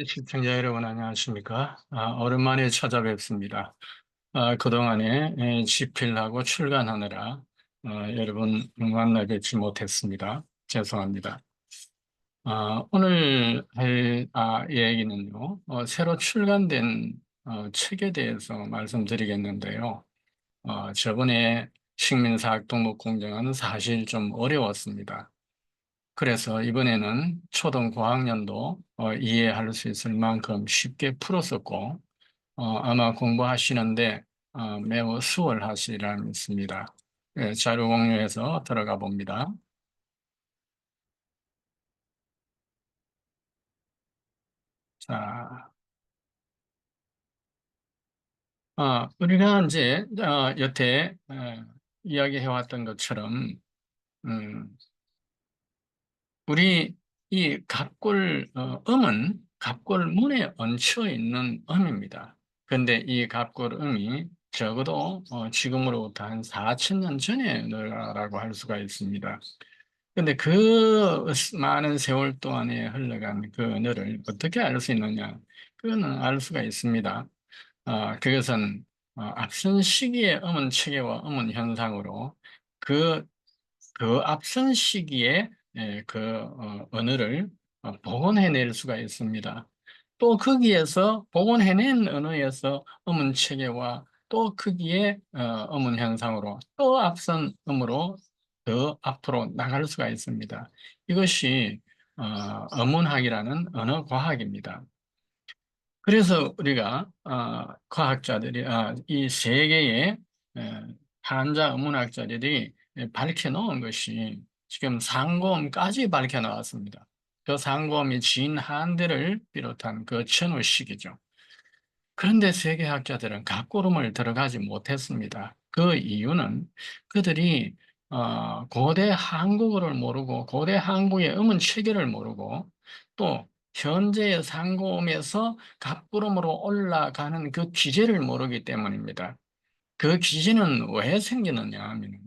시청자 여러분 안녕하십니까? 오랜만에 찾아뵙습니다. 그동안에 집필하고 출간하느라 여러분 만나 뵙지 못했습니다. 죄송합니다. 오늘 할 얘기는요, 새로 출간된 책에 대해서 말씀드리겠는데요. 저번에 식민사학 독목공정은 사실 좀 어려웠습니다. 그래서 이번에는 초등 고학년도 이해할 수 있을 만큼 쉽게 풀었었고, 아마 공부하시는데 매우 수월하시리라 믿습니다. 자료 공유해서 들어가 봅니다. 자, 우리가 이제 여태 이야기해왔던 것처럼 음, 우리 이 음은 갑골문에 얹혀 있는 음입니다. 그런데 이 갑골음이 적어도 지금으로부터 한 4천 년 전의 언어라고 할 수가 있습니다. 근데 그 많은 세월 동안에 흘러간 그 언어를 어떻게 알 수 있느냐? 그거는 알 수가 있습니다. 그것은 앞선 시기의 음은 체계와 음은 현상으로 그 그 앞선 시기에 언어를 복원해낼 수가 있습니다. 또 거기에서 복원해낸 언어에서 음은 체계와 또 거기에 음은 현상으로 또 앞선 음으로 더 앞으로 나갈 수가 있습니다. 이것이 어문학이라는 언어 과학입니다. 그래서 우리가 과학자들이 이 세계의 에, 한자 어문학자들이 밝혀놓은 것이 지금 상고음까지 밝혀나왔습니다. 그 상고음이 진한대를 비롯한 그 천우식이죠. 그런데 세계학자들은 각고름을 들어가지 못했습니다. 그 이유는 그들이 고대 한국어를 모르고 고대 한국의 음은 체계를 모르고 또 현재의 상고음에서 갑구름으로 올라가는 그 기제를 모르기 때문입니다. 그 기제는 왜 생기느냐 하면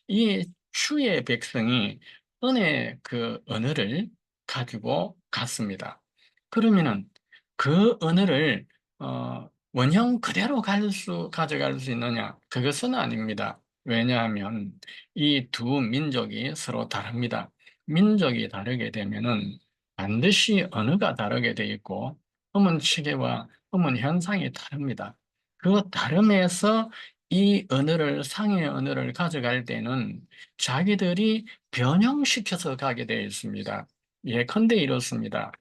이 추의 백성이 은의 그 언어를 가지고 갔습니다. 그러면은 그 언어를 원형 그대로 가져갈 수 있느냐? 그것은 아닙니다. 왜냐하면 이 두 민족이 서로 다릅니다. 민족이 다르게 되면은 반드시 언어가 다르게 돼 있고 음은 체계와 음은 현상이 다릅니다. 그 다름에서 이 언어를 상의 언어를 가져갈 때는 자기들이 변형시켜서 가게 되어 있습니다. 예컨대 이렇습니다.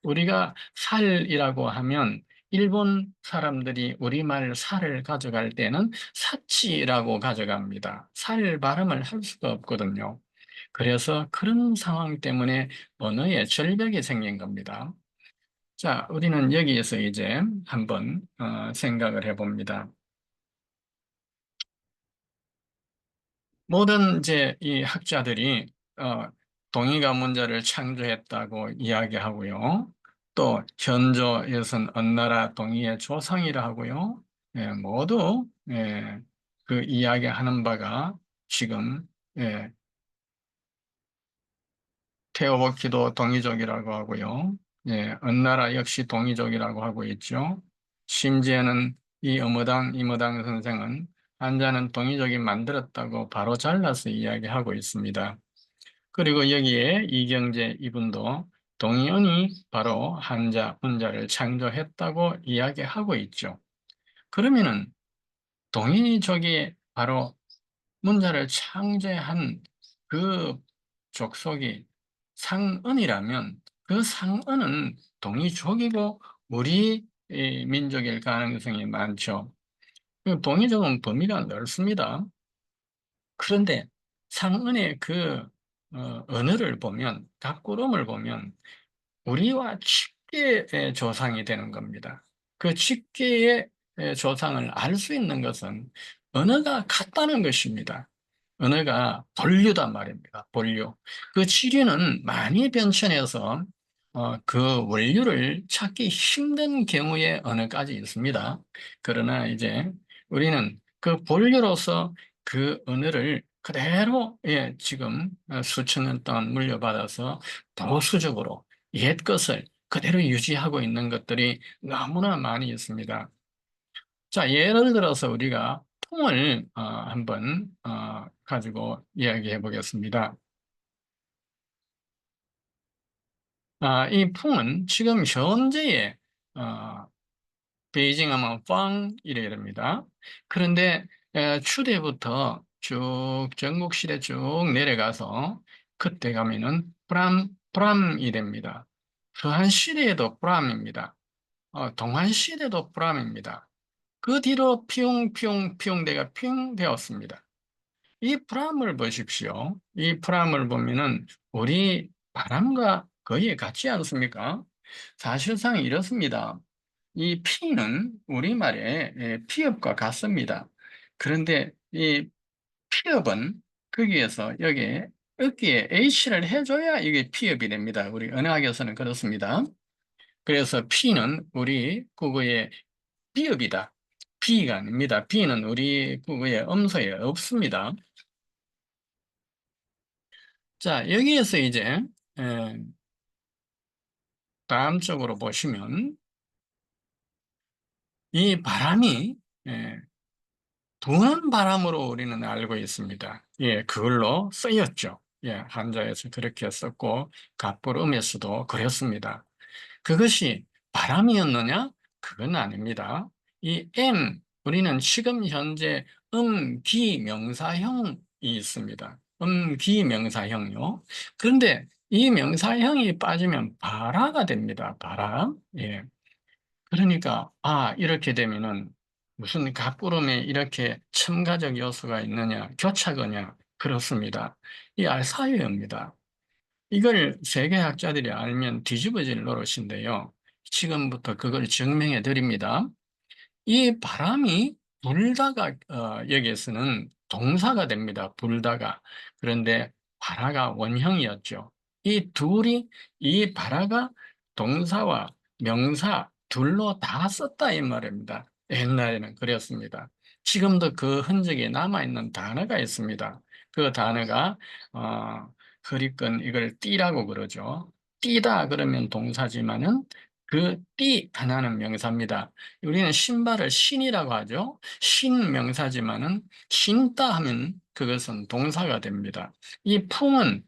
우리가 살이라고 하면 일본 사람들이 우리말 살을 가져갈 때는 사치라고 가져갑니다. 살 발음을 할 수가 없거든요. 그래서 그런 상황 때문에 언어에 절벽이 생긴 겁니다. 자, 우리는 여기에서 이제 한번 생각을 해봅니다. 모든 이제 이 학자들이 동의가 문자를 창조했다고 이야기하고요. 또 현조에선 언나라 동의의 조상이라 하고요. 모두 그 이야기하는 바가 지금 테오보키도 동이족이라고 하고요. 언나라 역시 동이족이라고 하고 있죠. 심지어는 이 어머당, 이머당 선생은 한자는 동이족이 만들었다고 바로 잘라서 이야기하고 있습니다. 그리고 여기에 이경재 이분도 동이언이 바로 한자, 문자를 창조했다고 이야기하고 있죠. 그러면은 동이족이 바로 문자를 창제한 그 족속이 상은이라면 그 상은은 동이족이고 우리 이 민족일 가능성이 많죠. 그 동이족은 범위가 넓습니다. 그런데 상은의 그 언어를 보면 각구름을 보면 우리와 직계의 조상이 되는 겁니다. 그 직계의 조상을 알 수 있는 것은 언어가 같다는 것입니다. 언어가 본류단 말입니다. 본류. 그 지류는 많이 변천해서 그 원류를 찾기 힘든 경우에 언어까지 있습니다. 그러나 이제 우리는 그 본류로서 그 언어를 그대로 지금 수천 년 동안 물려받아서 도수적으로 옛 것을 그대로 유지하고 있는 것들이 너무나 많이 있습니다. 자, 예를 들어서 우리가 풍을 한번 가지고 이야기해 보겠습니다. 이 풍은 지금 현재의 어, 베이징하면 팡 이래 됩니다. 그런데 추대부터 쭉 전국시대 쭉 내려가서 그때 가면은 브람이 됩니다. 서한시대에도 브람입니다. 동한시대도 브람입니다. 그 뒤로 피웅피웅피웅대가 핑 되었습니다. 이 프람을 보십시오. 이 프람을 보면은 우리 바람과 거의 같지 않습니까? 사실상 이렇습니다. 이 피는 우리말에 피읍과 같습니다. 그런데 이 피읍은 거기에서 여기에 어깨에 H를 해줘야 이게 피읍이 됩니다. 우리 언어학에서는 그렇습니다. 그래서 피는 우리 국어의 비읍이다. 비가 아닙니다. 비는 우리 국어의 엄서에 없습니다. 자, 여기에서 이제 에, 다음 쪽으로 보시면 이 바람이 에, 부는 바람으로 우리는 알고 있습니다. 예, 그걸로 쓰였죠. 예, 한자에서 그렇게 썼고 갑불음에서도 그랬습니다. 그것이 바람이었느냐? 그건 아닙니다. 이 우리는 지금 현재 기명사형이 있습니다. 기명사형요. 그런데 이 명사형이 빠지면 바라가 됩니다. 바라. 예. 그러니까, 이렇게 되면은 무슨 갑구름에 이렇게 첨가적 요소가 있느냐, 교차거냐, 그렇습니다. 이 알사유입니다. 이걸 세계학자들이 알면 뒤집어질 노릇인데요. 지금부터 그걸 증명해 드립니다. 이 바람이 불다가 여기에서는 동사가 됩니다. 불다가. 그런데 바라가 원형이었죠. 이 둘이 이 바라가 동사와 명사 둘로 다 썼다 이 말입니다. 옛날에는 그랬습니다. 지금도 그 흔적이 남아있는 단어가 있습니다. 그 단어가 흐리건 이걸 띠라고 그러죠. 띠다 그러면 동사지만은 그 띠 하나는 명사입니다. 우리는 신발을 신이라고 하죠. 신 명사지만은 신다 하면 그것은 동사가 됩니다. 이 품은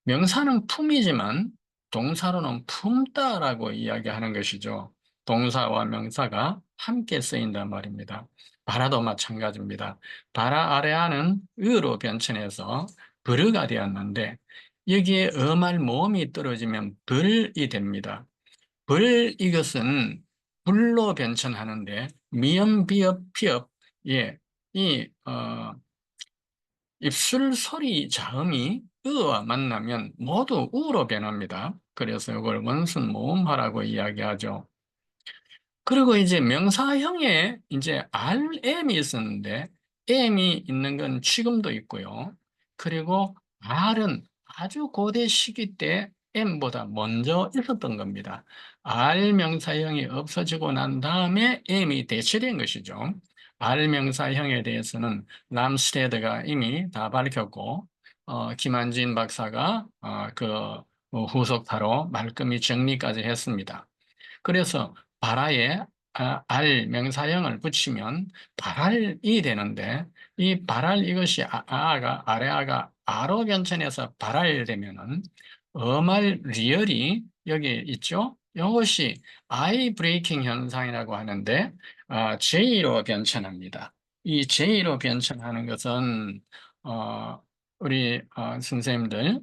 명사는 품이지만 동사로는 품다라고 이야기하는 것이죠. 동사와 명사가 함께 쓰인단 말입니다. 바라도 마찬가지입니다. 바라 아래아는 으로 변천해서 불어가 되었는데 여기에 어말 모음이 떨어지면 불이 됩니다. 이것은 불로 변천하는데 미음, 비읍, 피읍, 예, 입술 소리 자음이 으와 만나면 모두 우로 변합니다. 그래서 이걸 원순 모음하라고 이야기하죠. 그리고 이제 명사형에 이제 RM이 있었는데 M이 있는 건 지금도 있고요. 그리고 R은 아주 고대 시기 때 M보다 먼저 있었던 겁니다. R 명사형이 없어지고 난 다음에 M이 대체된 것이죠. R 명사형에 대해서는 람스테드가 이미 다 밝혔고 김한진 박사가 후속타로 말끔히 정리까지 했습니다. 그래서 발아에 알 명사형을 붙이면 발알이 되는데 이 발알 이것이 아가 아래아가 아로 변천해서 발알되면은 어말 리얼이 여기 있죠. 이것이 아이 브레이킹 현상이라고 하는데 J로 변천합니다. 이 J로 변천하는 것은 어, 우리 선생님들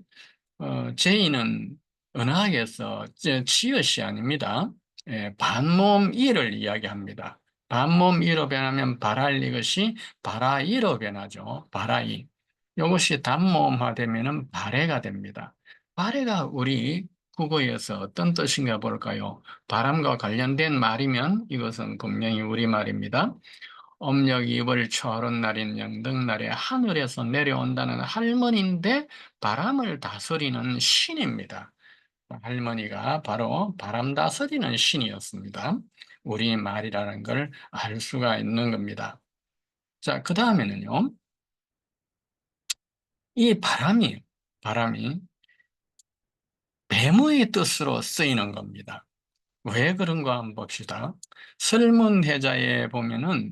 J는 언어학에서 치읓이 아닙니다. 반모음 이를 이야기합니다. 반모음 이로 변하면 발할 이것이 발아이로 변하죠. 발아이. 이것이 단모음화 되면은 발해가 됩니다. 발해가 우리 국어에서 어떤 뜻인가 볼까요? 바람과 관련된 말이면 이것은 분명히 우리말입니다. 음력 2월 초하룻 날인 영등날에 하늘에서 내려온다는 할머니인데 바람을 다스리는 신입니다. 할머니가 바로 바람 다스리는 신이었습니다. 우리말이라는 걸 알 수가 있는 겁니다. 자, 그 다음에는요. 이 바람이 뱀의 뜻으로 쓰이는 겁니다. 왜 그런가 한번 봅시다. 설문해자에 보면은,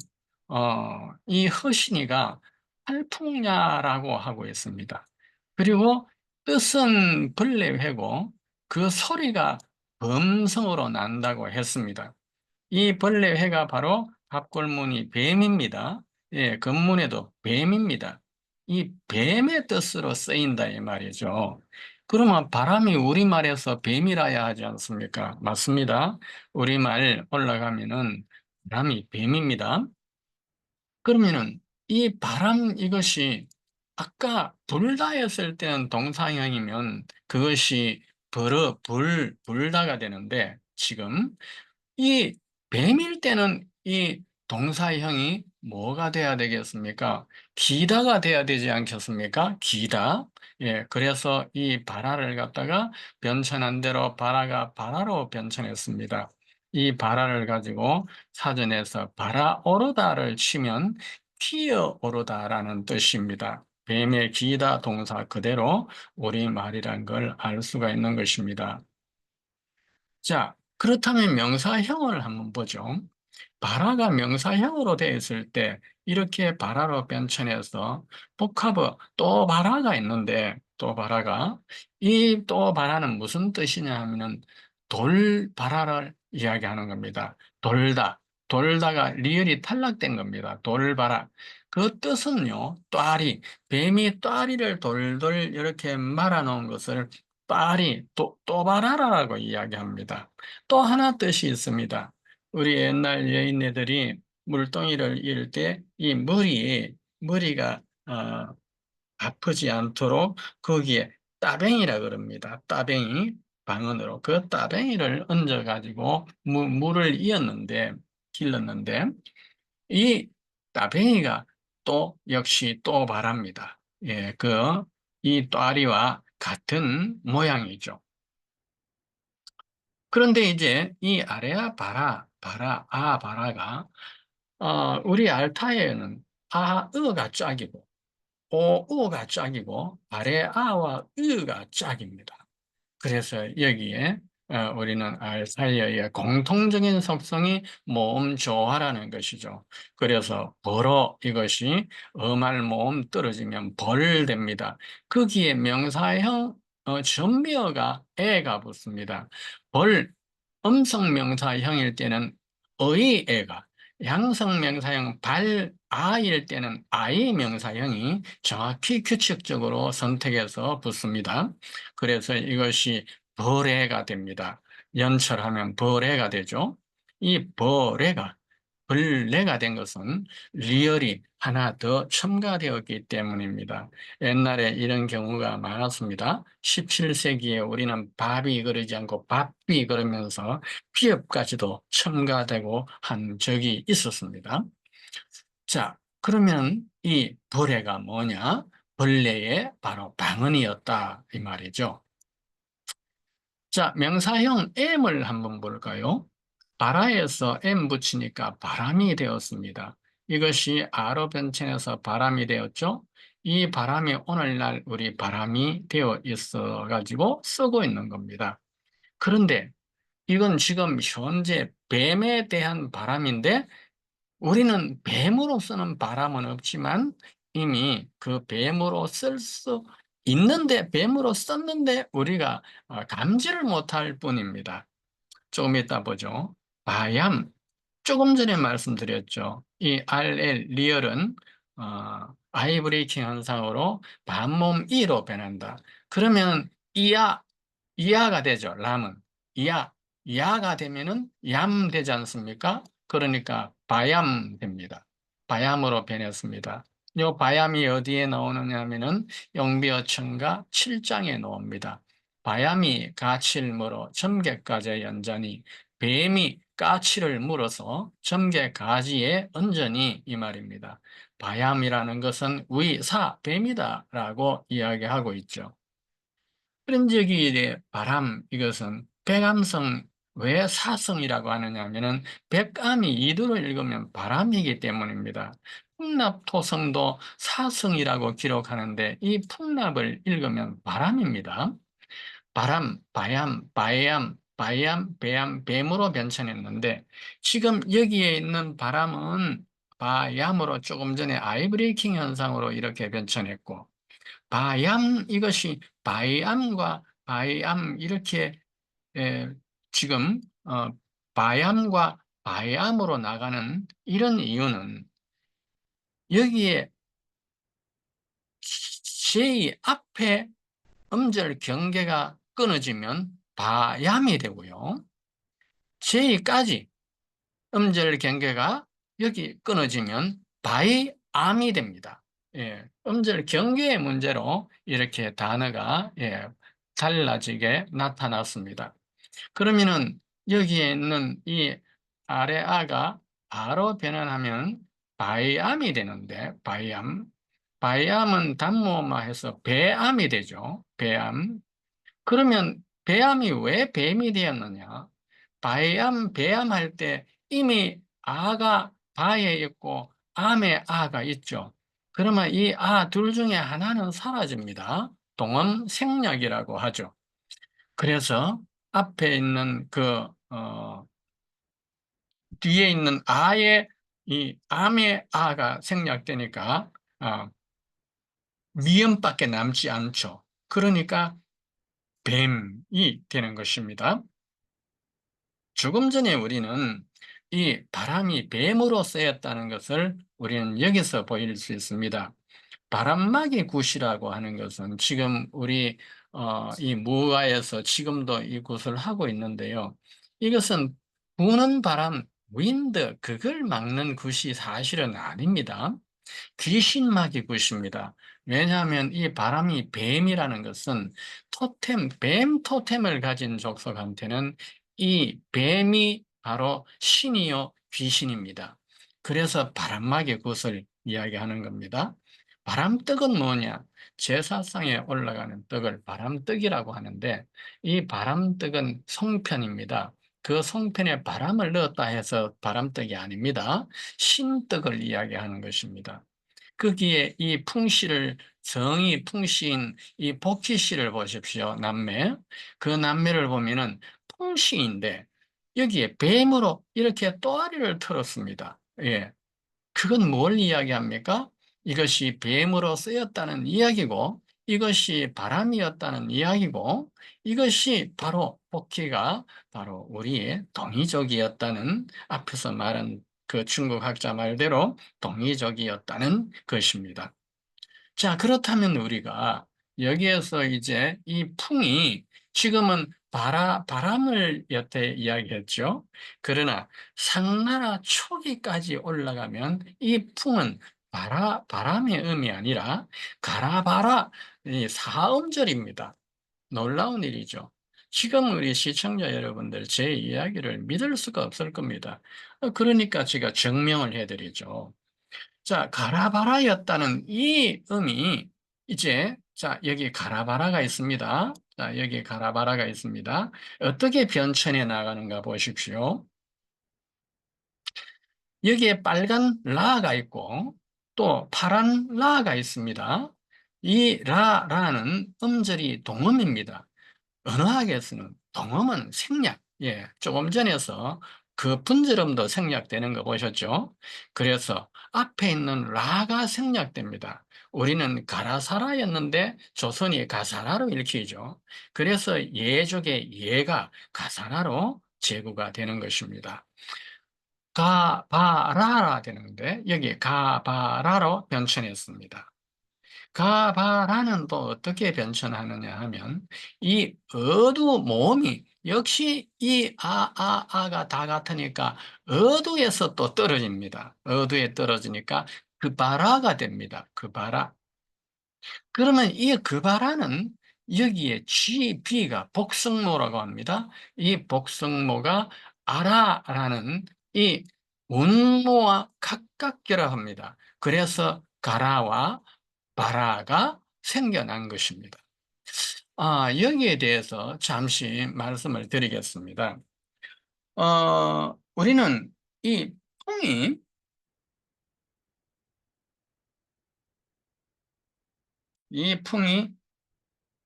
이 허신이가 팔풍야라고 하고 있습니다. 그리고 뜻은 벌레회고 그 소리가 범성으로 난다고 했습니다. 이 벌레회가 바로 갑골문이 뱀입니다. 예, 금문에도 뱀입니다. 이 뱀의 뜻으로 쓰인다 이 말이죠. 그러면 바람이 우리말에서 뱀이라야 하지 않습니까? 맞습니다. 우리말 올라가면은 바람이 뱀입니다. 그러면은 이 바람 이것이 아까 불다 했을 때는 동사형이면 그것이 불다가 되는데 지금 이 뱀일 때는 이 동사형이 뭐가 돼야 되겠습니까? 기다가 돼야 되지 않겠습니까? 기다. 예, 그래서 이 바라를 갖다가 변천한 대로 바라가 바라로 변천했습니다. 이 바라를 가지고 사전에서 바라오르다를 치면 기어오르다라는 뜻입니다. 뱀의 기다 동사 그대로 우리말이란 걸 알 수가 있는 것입니다. 자, 그렇다면 명사형을 한번 보죠. 바라가 명사형으로 되어 있을 때 이렇게 바라로 변천해서 복합어 또 바라가 있는데 또 바라가 이 또 바라는 무슨 뜻이냐 하면은 돌바라를 이야기하는 겁니다. 돌다가 리을이 탈락된 겁니다. 돌바라. 그 뜻은요, 또아리, 뱀이 또아리를 돌돌 이렇게 말아놓은 것을 또바라라고 이야기합니다. 또 하나 뜻이 있습니다. 우리 옛날 여인네들이 물동이를 이을 때 이 머리가 아프지 않도록 거기에 따뱅이라 그럽니다. 따뱅이, 방언으로. 그 따뱅이를 얹어가지고 물을 길렀는데, 이 따뱅이가 또 역시 또 바랍니다. 예, 이 또아리와 같은 모양이죠. 그런데 이제 이 아래아 바라가 우리 알타에는 으가 짝이고, 으가 짝이고, 아래 아와 으가 짝입니다. 그래서 여기에 우리는 알타이어의 공통적인 속성이 모음 조화라는 것이죠. 그래서 벌어 이것이 음할 모음 떨어지면 벌 됩니다. 거기에 명사형 전미어가 애가 붙습니다. 벌 음성 명사형일 때는 의 애가 양성 명사형 아일 때는 아이 명사형이 정확히 규칙적으로 선택해서 붙습니다. 그래서 이것이 벌해가 됩니다. 연철하면 벌해가 되죠. 이 벌레가 된 것은 리얼이 하나 더 첨가되었기 때문입니다. 옛날에 이런 경우가 많았습니다. 17세기에 우리는 밥이 그러지 않고 밥비 그러면서 피업까지도 첨가되고 한 적이 있었습니다. 자, 그러면 이 벌레가 뭐냐? 벌레의 바로 방언이었다 이 말이죠. 자, 명사형 M을 한번 볼까요? 바라에서 M 붙이니까 바람이 되었습니다. 이것이 아로 변천해서 바람이 되었죠? 이 바람이 오늘날 우리 바람이 되어 있어 가지고 쓰고 있는 겁니다. 그런데 이건 지금 현재 뱀에 대한 바람인데 우리는 뱀으로 쓰는 바람은 없지만 이미 그 뱀으로 쓸 수 있는데 뱀으로 썼는데 우리가 감지를 못할 뿐입니다. 조금 이따 보죠. 바얌. 조금 전에 말씀드렸죠. 이 RL, 리얼은 아이 브레이킹 현상으로 반몸 이로 변한다. 그러면 이하가 되죠. 람은. 이하. 이하가 되면은 얌 되지 않습니까? 그러니까 바얌 됩니다. 바얌으로 변했습니다. 요 바얌이 어디에 나오느냐 하면은 영비어천가 7장에 나옵니다. 바얌이 가치를 물어 점괘가지의 연자니 뱀이 까치를 물어서 점괘가지의 언전이 이 말입니다. 바얌이라는 것은 뱀이다라고 이야기하고 있죠. 그런 적이 바람 이것은 백암성 왜 사성이라고 하느냐 하면은 백암이 이두로 읽으면 바람이기 때문입니다. 풍납토성도 사성이라고 기록하는데 이 풍납을 읽으면 바람입니다. 바람, 바얌, 바야암, 바얌, 배암, 뱀으로 변천했는데 지금 여기에 있는 바람은 바얌으로 조금 전에 아이브레이킹 현상으로 이렇게 변천했고 바얌 이것이 바이암과 바이암 이렇게 에, 지금 바얌과 바이암으로 나가는 이런 이유는 여기에 j 앞에 음절 경계가 끊어지면 바얌이 되고요. J까지 음절 경계가 여기 끊어지면 바이암이 됩니다. 예, 음절 경계의 문제로 이렇게 단어가 달라지게 나타났습니다. 그러면은 여기에 있는 이 아래 아가 아로 변환하면 바이암이 되는데 바이암은 단모음화해서 배암이 되죠. 배암. 그러면 배암이 왜 뱀이 되었느냐? 바이암, 배암 할 때 이미 아가 바에 있고 암에 아가 있죠. 그러면 이 아 둘 중에 하나는 사라집니다. 동음 생략이라고 하죠. 그래서 앞에 있는 뒤에 있는 아의 이 암의 아가 생략되니까 어, 미음밖에 남지 않죠. 그러니까 뱀이 되는 것입니다. 조금 전에 우리는 이 바람이 뱀으로 쓰였다는 것을 우리는 여기서 보일 수 있습니다. 바람막이 굿이라고 하는 것은 지금 우리 이 무가에서 지금도 이 굿을 하고 있는데요. 이것은 부는 바람, 윈드, 그걸 막는 굿이 사실은 아닙니다. 귀신막이 굿입니다. 왜냐하면 이 바람이 뱀이라는 것은 토템, 뱀 토템을 가진 족속한테는 이 뱀이 바로 신이요 귀신입니다. 그래서 바람막이 굿을 이야기하는 겁니다. 바람떡은 뭐냐? 제사상에 올라가는 떡을 바람떡이라고 하는데 이 바람떡은 송편입니다. 그 송편에 바람을 넣었다 해서 바람떡이 아닙니다. 신떡을 이야기하는 것입니다. 거기에 이 풍씨를 정의 풍씨인 이 복희씨를 보십시오. 남매. 그 남매를 보면은 풍씨인데 여기에 뱀으로 이렇게 또아리를 틀었습니다. 예. 그건 뭘 이야기합니까? 이것이 뱀으로 쓰였다는 이야기고 이것이 바람이었다는 이야기고 이것이 바로 복희가 바로 우리의 동이족이었다는 앞에서 말한 그 중국 학자 말대로 동이족이었다는 것입니다. 자, 그렇다면 우리가 여기에서 이제 이 풍이 지금은 바람을 여태 이야기했죠. 그러나 상나라 초기까지 올라가면 이 풍은 바람의 음이 아니라 가라바라 이 사음절입니다. 놀라운 일이죠. 지금 우리 시청자 여러분들 제 이야기를 믿을 수가 없을 겁니다. 그러니까 제가 증명을 해드리죠. 자, 가라바라였다는 이 음이 이제 자, 여기 가라바라가 있습니다. 자, 여기 가라바라가 있습니다. 어떻게 변천해 나가는가 보십시오. 여기에 빨간 라가 있고 또 파란 라가 있습니다. 이 라는 음절이 동음입니다. 언어학에서는 동음은 생략, 조금 전에서 그 분절음도 생략되는 거 보셨죠? 그래서 앞에 있는 라가 생략됩니다. 우리는 가라사라였는데 조선이 가사라로 읽히죠. 그래서 예족의 예가 가사라로 제구가 되는 것입니다. 가바라라 되는데 여기 가바라로 변천했습니다. 가바라는 또 어떻게 변천하느냐 하면 이 어두 모음이 역시 이 아가 다 같으니까 어두에서 또 떨어집니다. 어두에 떨어지니까 그바라가 됩니다. 그바라. 그러면 이 그바라는 여기에 GB가 복성모라고 합니다. 이 복성모가 아라라는 이 운모와 가깝기라 합니다. 그래서 가라와 바라가 생겨난 것입니다. 여기에 대해서 잠시 말씀을 드리겠습니다. 우리는 이 풍이, 이 풍이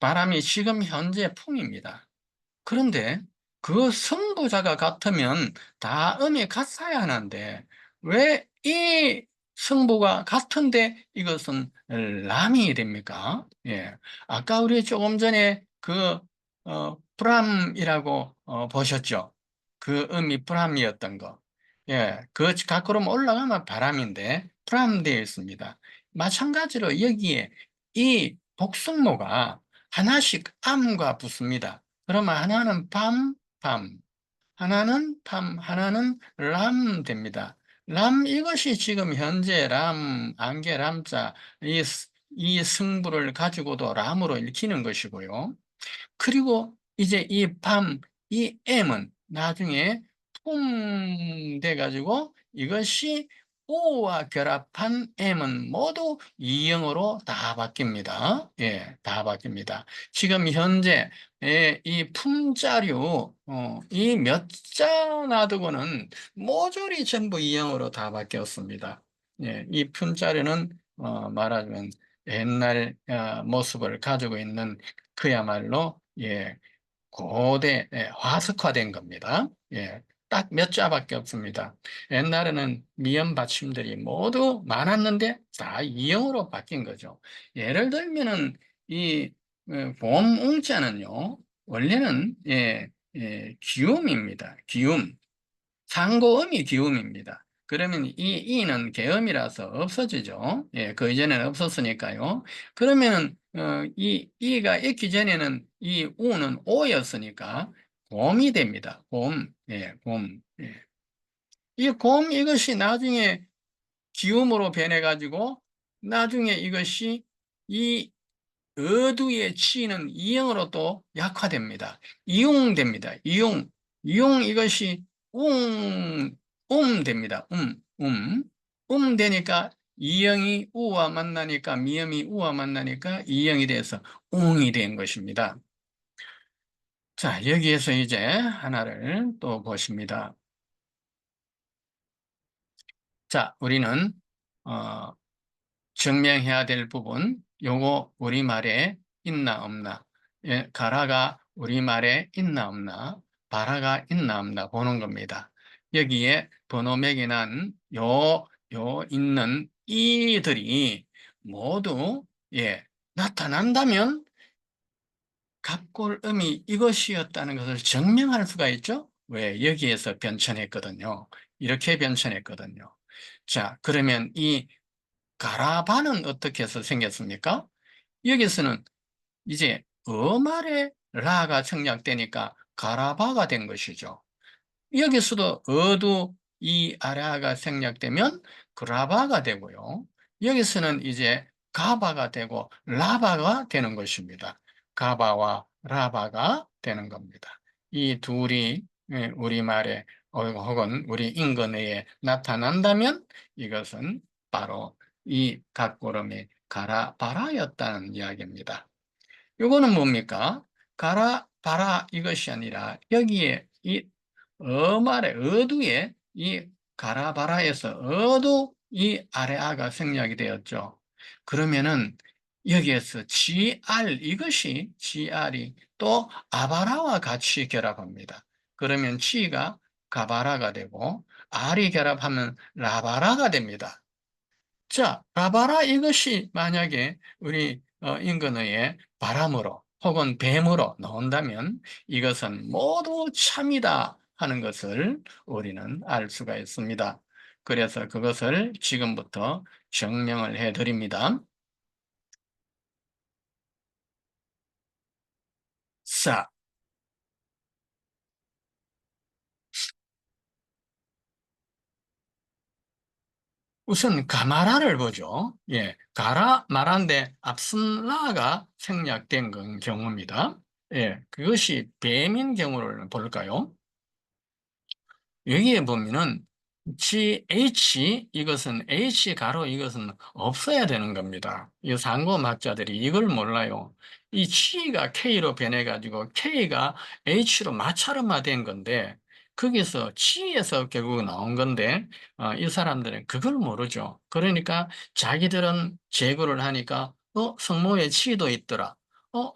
바람이 지금 현재 풍입니다. 그런데 그 성부자가 같으면 다 음이 같아야 하는데 왜 이 성부가 같은데 이것은 람이 됩니까? 예. 아까 우리 조금 전에 그 브람이라고 보셨죠? 그 음이 브람이었던 거. 예. 그 가꾸름 올라가면 바람인데 브람 되어 있습니다. 마찬가지로 여기에 이 복승모가 하나씩 암과 붙습니다. 그러면 하나는 밤, 하나는 밤, 하나는 람 됩니다. 람, 이것이 지금 현재 람, 안개 람자, 이 승부를 가지고도 람으로 읽히는 것이고요. 그리고 이제 이 밤, 이 M은 나중에 품 돼가지고 이것이 O와 결합한 M은 모두 이형으로 다 바뀝니다. 예, 다 바뀝니다. 지금 현재 이 품자류, 이 몇 자 놔두고는 모조리 전부 이형으로 다 바뀌었습니다. 예, 이 품자류는 말하자면 옛날 모습을 가지고 있는 그야말로 예, 고대 화석화된 겁니다. 예, 딱 몇 자밖에 없습니다. 옛날에는 미연 받침들이 모두 많았는데 다 이형으로 바뀐 거죠. 예를 들면은 이 봄웅자는요 원래는 기움입니다. 기움. 상고음이 기음입니다. 그러면 이 이는 계음이라서 없어지죠. 예, 그 이전에는 없었으니까요. 그러면은 이 이가 있기 전에는 이 우는 오였으니까 곰이 됩니다. 곰, 예, 곰. 예. 이 곰 이것이 나중에 기음으로 변해가지고 나중에 이것이 이 어두에 치이는 이형으로 또 약화됩니다. 이용됩니다. 이용 이것이 됩니다. 되니까 이형이 우와 만나니까 미음이 우와 만나니까 이형이 돼서 웅이 된 것입니다. 자, 여기에서 이제 하나를 또 보십니다. 자, 우리는 어, 증명해야 될 부분, 요거 우리말에 있나 없나, 예, 가라가 우리말에 있나 없나, 바라가 있나 없나 보는 겁니다. 여기에 번호맥이 난 있는 이들이 모두, 예, 나타난다면 갑골음이 이것이었다는 것을 증명할 수가 있죠? 왜? 여기에서 변천했거든요. 이렇게 변천했거든요. 자, 그러면 이 가라바는 어떻게 해서 생겼습니까? 여기서는 이제 어말에 라가 청약되니까 가라바가 된 것이죠. 여기서도 어두 이 아라가 생략되면 그라바가 되고요. 여기서는 이제 가바가 되고 라바가 되는 것입니다. 가바와 라바가 되는 겁니다. 이 둘이 우리말에 혹은 우리 인근어에 나타난다면 이것은 바로 이 각고름의 가라바라였다는 이야기입니다. 요거는 뭡니까? 가라, 바라 이것이 아니라 여기에 이 어말의 어두에 이 가라바라에서 어두 이 아래아가 생략이 되었죠. 그러면은 여기에서 GR 이것이 GR이 또 아바라와 같이 결합합니다. 그러면 G가 가바라가 되고 R이 결합하면 라바라가 됩니다. 자, 라바라 이것이 만약에 우리 인근어의 바람으로 혹은 뱀으로 나온다면 이것은 모두 참이다 하는 것을 우리는 알 수가 있습니다. 그래서 그것을 지금부터 증명을 해 드립니다. 자, 우선 가마라를 보죠. 예, 가라 말한데 앞선 라가 생략된 경우입니다. 예, 그것이 뱀인 경우를 볼까요? 여기에 보면은 GH 이것은 H 가로 이것은 없어야 되는 겁니다. 이 상고막자들이 이걸 몰라요. 이 G가 K로 변해가지고 K가 H로 마찰음화된 건데 거기서 G에서 결국 나온 건데 이 사람들은 그걸 모르죠. 그러니까 자기들은 제거를 하니까 성모에 G도 있더라.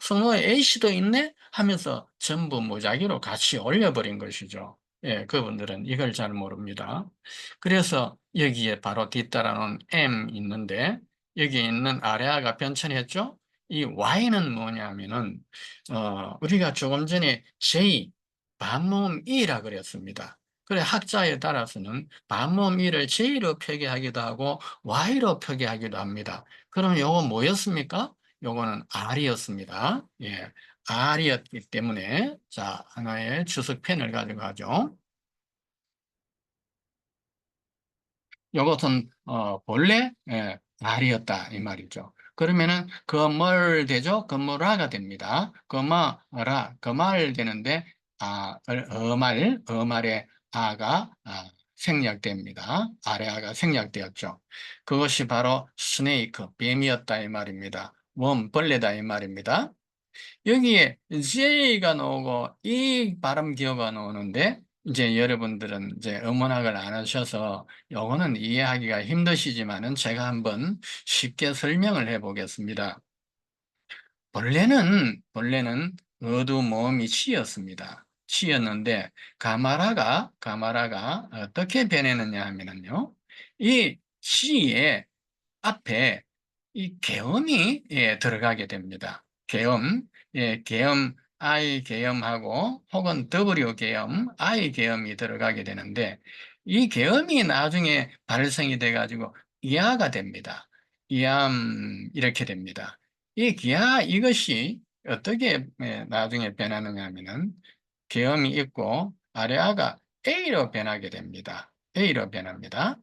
성어에 A씨도 있네? 하면서 전부 무작위로 같이 올려버린 것이죠. 예, 그분들은 이걸 잘 모릅니다. 그래서 여기에 바로 뒤따라놓은 M 있는데, 여기 있는 아래아가 변천했죠? 이 Y는 뭐냐면은, 우리가 조금 전에 J, 반모음 E라 그랬습니다. 그래, 학자에 따라서는 반모음 E를 J로 표기하기도 하고, Y로 표기하기도 합니다. 그럼 요거 뭐였습니까? 요거는 R이었습니다. 예, R이었기 때문에, 자, 하나의 주석펜을 가져가죠. 요것은 본래 말이었다 이 말이죠. 그러면은 그뭘 되죠? 그뭐라가 됩니다. 그뭐라 그말 되는데 어말의 아가 생략됩니다. 아래 아가 생략되었죠. 그것이 바로 스네이크 뱀이었다 이 말입니다. 벌레다 이 말입니다. 여기에 J가 나오고 이 발음 기호가 나오는데 이제 여러분들은 이제 어문학을 안 하셔서 요거는 이해하기가 힘드시지만은 제가 한번 쉽게 설명을 해 보겠습니다. 본래는 어두 모음이 시였습니다. 시였는데 가마라가 어떻게 변했느냐 하면은요. 이 시에 앞에 이 계엄이 들어가게 됩니다. 계엄, 계엄, I 계엄하고 혹은 W 계엄, I 계엄이 들어가게 되는데 이 계엄이 나중에 발생이 돼가지고 이하가 됩니다. 이암 이렇게 됩니다. 이 기하 이것이 어떻게 나중에 변하느냐 하면은 계엄이 있고 아래아가 A로 변하게 됩니다. A로 변합니다.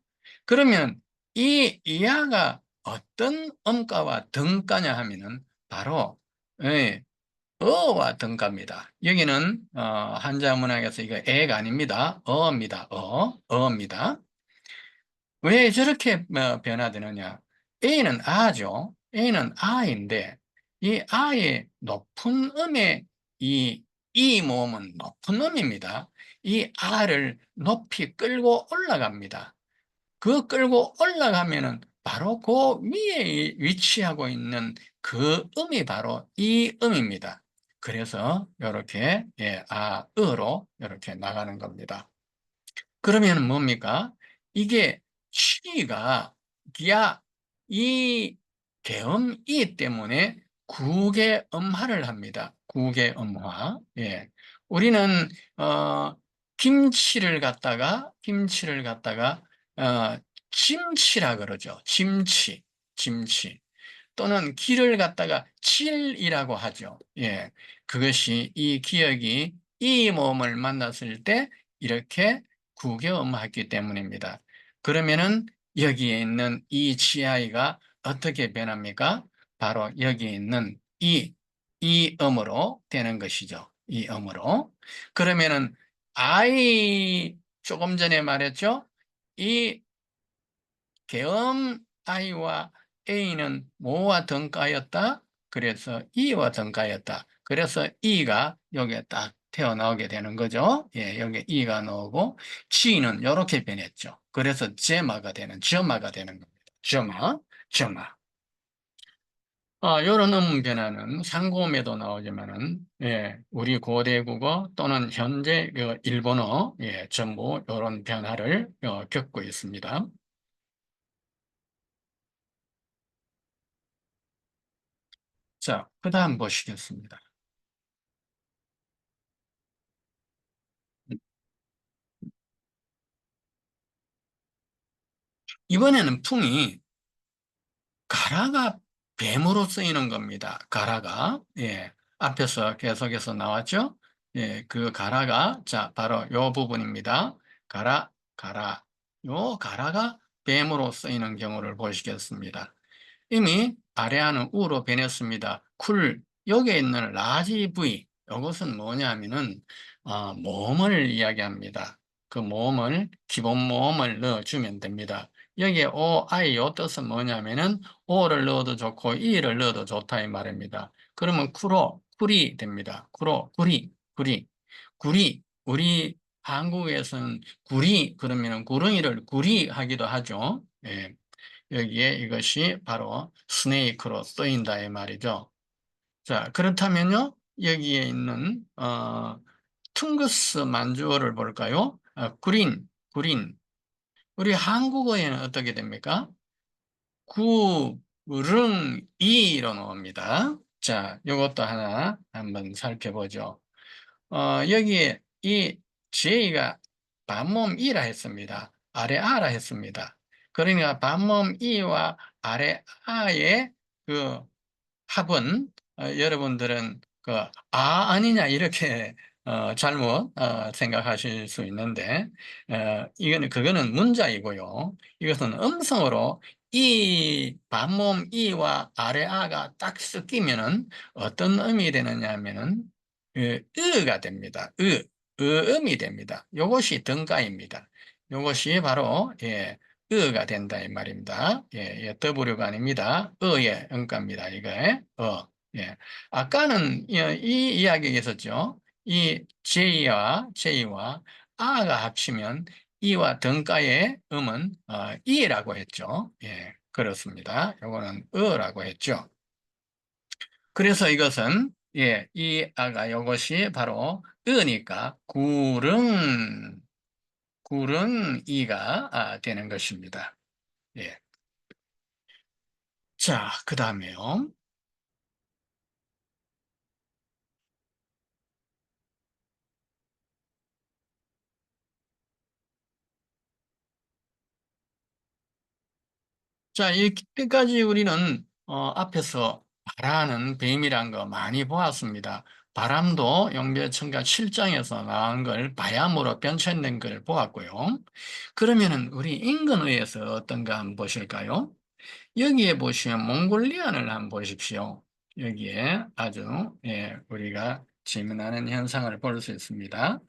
그러면 이 이하가 어떤 음가와 등가냐 하면은 바로 예, 어와 등가입니다. 여기는 한자 문학에서 이거 애가 아닙니다. 어입니다. 어입니다. 왜 저렇게 변화되느냐? A는 아죠. A는 아인데 이 아의 높은 음의 이 모음은 높은 음입니다. 이 아를 높이 끌고 올라갑니다. 그 끌고 올라가면은 바로 그 위에 위치하고 있는 그 음이 바로 이 음입니다. 그래서 이렇게 으로 이렇게 나가는 겁니다. 그러면 뭡니까? 이게 시가 기야 이 계엄이 때문에 국의 음화를 합니다. 국의 음화. 예. 우리는 어 김치를 갖다가 어 김치라 그러죠. 김치. 또는 기를 갖다가 칠이라고 하죠. 예. 그것이 이 기억이 이 모음을 만났을 때 이렇게 구개음했기 때문입니다. 그러면은 여기에 있는 이 GI가 어떻게 변합니까? 바로 여기 있는 이 음으로 되는 것이죠. 이 음으로. 그러면은 I 조금 전에 말했죠? 이 계엄 I와 A는 뭐와 등가였다? 그래서 E와 등가였다. 그래서 E가 여기에 딱 튀어나오게 되는 거죠. 예, 여기 E가 나오고 G는 이렇게 변했죠. 그래서 점화가 되는 겁니다. 점화. 이런 음문 변화는 상고음에도 나오지만은, 예, 우리 고대 국어 또는 현재 그 일본어, 예, 전부 이런 변화를 겪고 있습니다. 자, 그 다음 보시겠습니다. 이번에는 풍이 가라가 뱀으로 쓰이는 겁니다. 가라가. 예. 앞에서 계속해서 나왔죠? 예. 그 가라가, 자, 바로 요 부분입니다. 가라. 요 가라가 뱀으로 쓰이는 경우를 보시겠습니다. 이미 아래하는 우로 변했습니다. 여기에 있는 라지 V, 이것은 뭐냐 하면은, 모음을 이야기합니다. 그 모음을, 기본 모음을 넣어주면 됩니다. 여기에 O, I, 요 뜻은 뭐냐면은, O를 넣어도 좋고, E를 넣어도 좋다, 이 말입니다. 그러면 쿨이 됩니다. 우리 한국에서는 구리, 그러면은 구렁이를 구리 하기도 하죠. 예. 여기에 이것이 바로 스네이크로 쓰인다 이 말이죠. 자, 그렇다면요, 여기에 있는, 퉁그스 만주어를 볼까요? 구린. 우리 한국어에는 어떻게 됩니까? 구릉이로 나옵니다. 자, 이것도 하나 한번 살펴보죠. 여기에 이 J가 반몸 이라 했습니다. 아래 아라 했습니다. 그러니까 반몸 이와 아래 아의 그 합은 여러분들은 그 아니냐 이렇게 잘못 생각하실 수 있는데 이거는 그거는 문자이고요. 이것은 음성으로 이 반몸 이와 아래 아가 딱 섞이면은 어떤 음이 되느냐 하면은 으가 됩니다. 음이 됩니다. 요것이 등가입니다. 요것이 바로 가 된다 이 말입니다. W가 아닙니다. 의 음가입니다. 이게 예. 아까는 이 이야기가 있었죠. 이 J와 아가 합치면 이와 등가의 음은 이라고 했죠. 예, 그렇습니다. 요거는 라고 했죠. 그래서 이것은 이 아가 이것이 바로 으니까 구릉이가 되는 것입니다. 예. 자, 그 다음에요. 자, 이때까지 우리는 앞에서 바라는 뱀이란 거 많이 보았습니다. 바람도 용비어천가 7장에서 나온 걸 바야흐로 변천된 걸 보았고요. 그러면은 우리 인근의에서 어떤가 한번 보실까요? 여기에 보시면 몽골리안을 한번 보십시오. 여기에 아주 우리가 질문하는 현상을 볼 수 있습니다.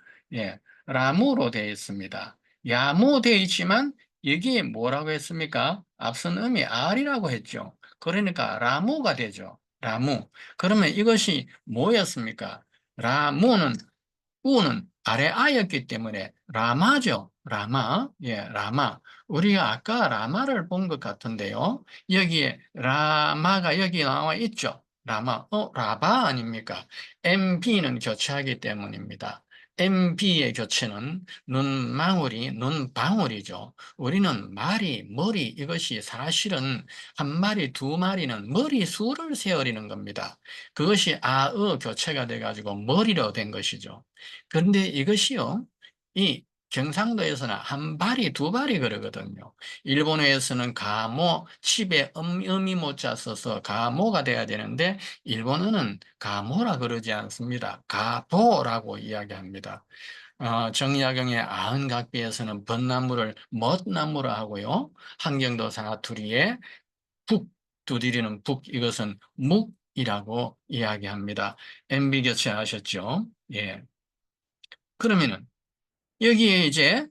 라무로 되어 있습니다. 야무 되어 있지만 여기에 뭐라고 했습니까? 앞선 음이 R이라고 했죠. 그러니까 라무가 되죠. 라무. 그러면 이것이 뭐였습니까? 라무는 우는 아래 아였기 때문에 라마죠. 라마. 라마. 우리가 아까 라마를 본 것 같은데요. 여기에 라마가 여기 나와 있죠. 라마. 라바 아닙니까? MB는 교체하기 때문입니다. MB의 교체는 눈망울이 눈방울이죠. 우리는 머리 이것이 사실은 한 마리, 두 마리는 머리수를 세어리는 겁니다. 그것이 교체가 돼가지고 머리로 된 것이죠. 그런데 이것이요, 이 경상도에서는 한 발이 두 발이 그러거든요. 일본어에서는 가모, 칩에 음이 못자 써서 가모가 돼야 되는데, 일본어는 가모라 그러지 않습니다. 가보라고 이야기합니다. 정약용의 아흔각비에서는 벚나무를 멋나무라 하고요. 한경도 사투리에 북, 두드리는 북, 이것은 묵이라고 이야기합니다. MB 교체하셨죠? 예. 그러면은 여기에 이제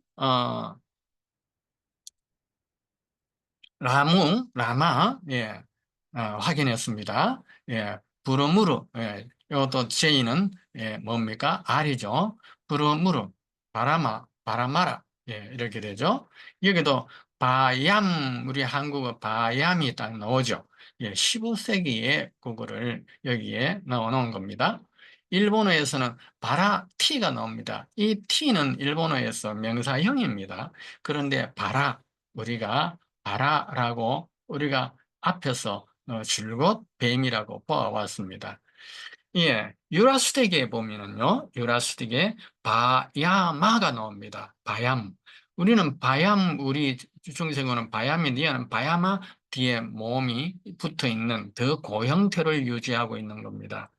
라마 확인했습니다. 부르무르 이것도 J는 뭡니까? R이죠. 부르무르 바라마라 이렇게 되죠. 여기도 바얌 우리 한국어 바얌이 딱 나오죠. 15세기에 그거를 여기에 넣어놓은 겁니다. 일본어에서는 바라 T가 나옵니다. 이 T는 일본어에서 명사형입니다. 그런데 우리가 바라라고 우리가 앞에서 줄곧 뱀이라고 보아왔습니다. 유라시틱에 보면은요, 유라시틱에 바야마가 나옵니다. 바얌. 우리는 바얌, 우리 중생어는 바얌이 니아는 바야마 뒤에 모음이 붙어 있는 더 고형태를 유지하고 있는 겁니다.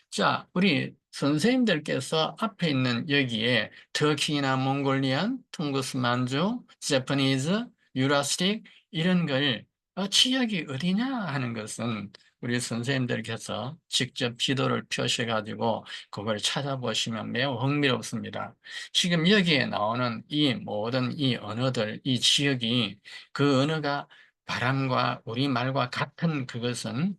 자, 우리 선생님들께서 앞에 있는 여기에 터키나 몽골리안, 퉁구스 만주, 재퍼니즈, 유라시틱 이런 걸 지역이 어디냐 하는 것은 우리 선생님들께서 직접 지도를 펴셔가지고 그걸 찾아보시면 매우 흥미롭습니다. 지금 여기에 나오는 이 모든 이 언어들, 이 지역이 그 언어가 바람과 우리말과 같은 그것은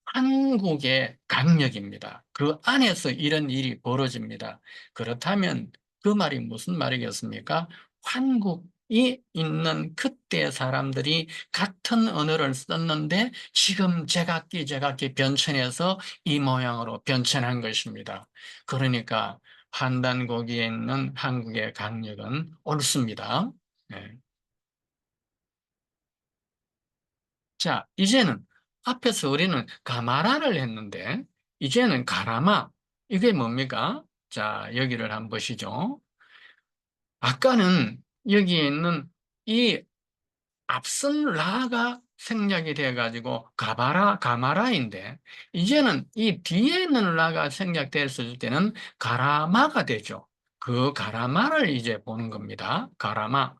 한국의 강력입니다. 그 안에서 이런 일이 벌어집니다. 그렇다면 그 말이 무슨 말이겠습니까? 한국이 있는 그때 사람들이 같은 언어를 썼는데 지금 제각기 변천해서 이 모양으로 변천한 것입니다. 그러니까 판단고기에 있는 한국의 강력은 옳습니다. 네. 자, 이제는 앞에서 우리는 가마라를 했는데 이제는 가라마. 이게 뭡니까? 자, 여기를 한번 보시죠. 아까는 여기에 있는 이 앞선 라가 생략이 돼가지고 가마라인데, 이제는 이 뒤에 있는 라가 생략됐을 때는 가라마가 되죠. 그 가라마를 이제 보는 겁니다. 가라마.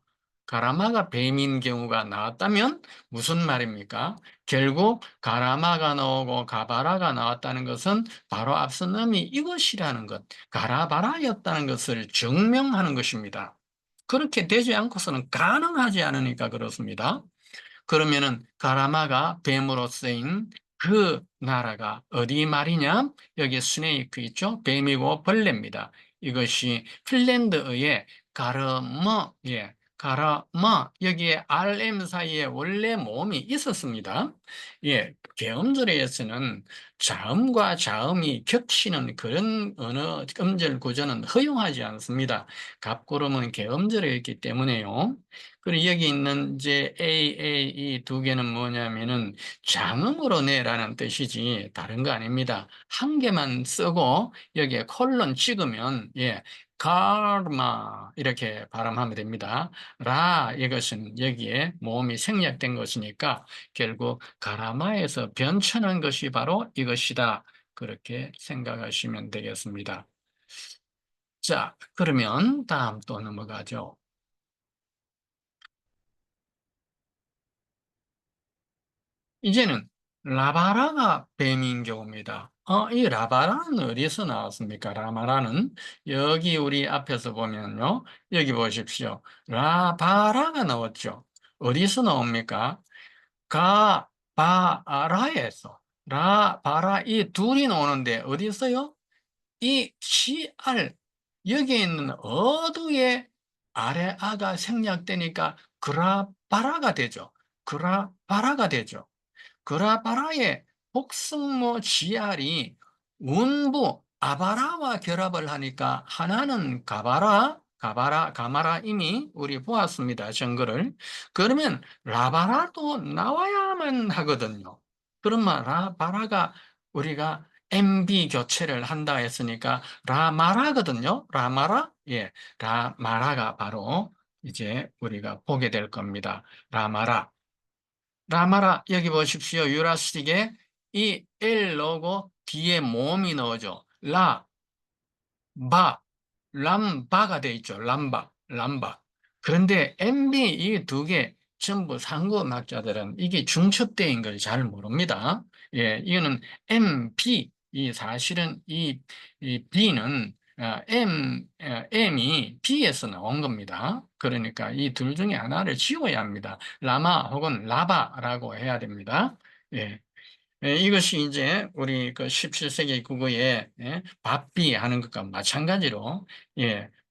가라마가 뱀인 경우가 나왔다면 무슨 말입니까? 결국 가라마가 나오고 가바라가 나왔다는 것은 바로 앞선 음이 이것이라는 것, 가라바라였다는 것을 증명하는 것입니다. 그렇게 되지 않고서는 가능하지 않으니까 그렇습니다. 그러면은 가라마가 뱀으로 쓰인 그 나라가 어디 말이냐? 여기 스네이크 있죠? 뱀이고 벌레입니다. 이것이 핀란드어의 가르마, 예, 가라마, 여기에 RM 사이에 원래 모음이 있었습니다. 예, 계음절에서는 자음과 자음이 겹치는 그런 언어 음절 구조는 허용하지 않습니다. 갑구름은 계음절에 있기 때문에요. 그리고 여기 있는 이제 이 두 개는 뭐냐면은 장음으로 내라는 뜻이지 다른 거 아닙니다. 한 개만 쓰고 여기에 콜론 찍으면 예, karma 이렇게 발음하면 됩니다. 라 이것은 여기에 모음이 생략된 것이니까 결국 가라마에서 변천한 것이 바로 이것이다. 그렇게 생각하시면 되겠습니다. 자, 그러면 다음 또 넘어가죠. 이제는 라바라가 뱀인 경우입니다. 이 라바라는 어디서 나왔습니까? 라마라는 여기 우리 앞에서 보면요. 여기 보십시오. 라바라가 나왔죠. 어디서 나옵니까? 가바라에서 라바라 이 둘이 나오는데 어디서요? 이 CR 여기에 있는 어두의 아래 아가 생략되니까 그라바라가 되죠. 그라바라가 되죠. 그라바라의 복승모 지알이 운부 아바라와 결합을 하니까 하나는 가마라 이미 우리 보았습니다. 정글을. 그러면 라바라도 나와야만 하거든요. 그러면 라바라가 우리가 MB 교체를 한다 했으니까 라마라거든요. 라마라? 예, 라마라가 바로 이제 우리가 보게 될 겁니다. 라마라. 라마라 여기 보십시오. 유라식에 이 L 넣고 뒤에 모음이 나오죠. 바, 람바가 돼 있죠. 람바. 그런데 MB 이 두 개 전부 상고음악자들은 이게 중첩대인 걸 잘 모릅니다. 예, 이거는 MB, 이 사실은 이 B는 M이 B에서 나온 겁니다. 그러니까 이 둘 중에 하나를 지워야 합니다. 라마 혹은 라바라고 해야 됩니다. 예. 이것이 이제 우리 그 17세기 국어에 밥비 하는 것과 마찬가지로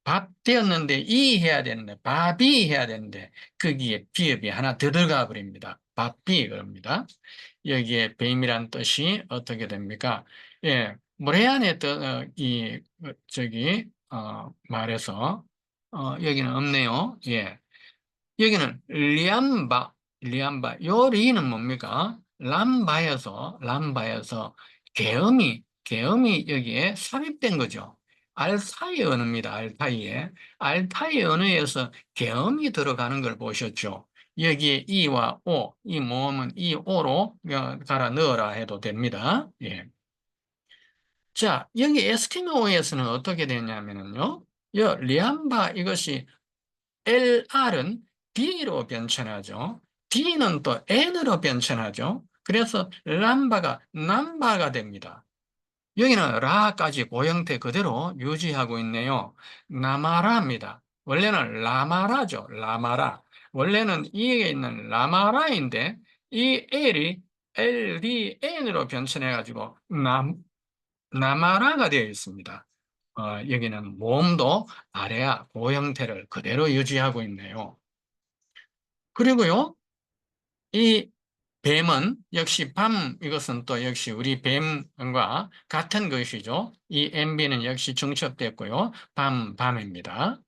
밥 되었는데 이 해야 되는데 밥이 해야 되는데 거기에 비읍이 하나 더 들어가 버립니다. 밥비 그럽니다. 여기에 뱀이란 뜻이 어떻게 됩니까? 모래안에 저기 말해서 여기는 없네요. 여기는 리암바. 요 리는 뭡니까? 람바여서 계엄이 여기에 삽입된 거죠. 알타이 언어입니다. 알타이 언어에서 계엄이 들어가는 걸 보셨죠. 여기에 이와 오, 이 모음은 이 오로 갈아 넣어라 해도 됩니다. 예. 자, 여기 에스키모에서는 어떻게 되냐면요. 리암바 이것이 LR은 B로 변천하죠. D는 또 N으로 변천하죠. 그래서 람바가 남바가 됩니다. 여기는 라까지 고형태 그대로 유지하고 있네요. 나마라입니다. 원래는 라마라죠. 라마라. 원래는 이에 있는 라마라인데 이 L이 LDN으로 변천해가지고 나마라가 되어 있습니다. 여기는 모음도 아래아 고형태를 그대로 유지하고 있네요. 그리고요, 이 뱀은 역시 이것은 또 역시 우리 뱀과 같은 것이죠. 이 MB는 역시 중첩됐고요. 밤입니다.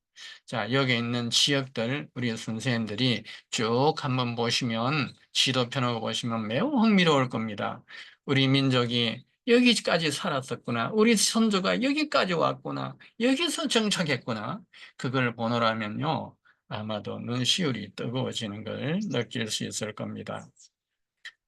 자, 여기 있는 지역들 우리 선생님들이 쭉 한번 보시면 지도 펴놓고 보시면 매우 흥미로울 겁니다. 우리 민족이 여기까지 살았었구나. 우리 선조가 여기까지 왔구나. 여기서 정착했구나. 그걸 보노라면요. 아마도 눈시울이 뜨거워지는 걸 느낄 수 있을 겁니다.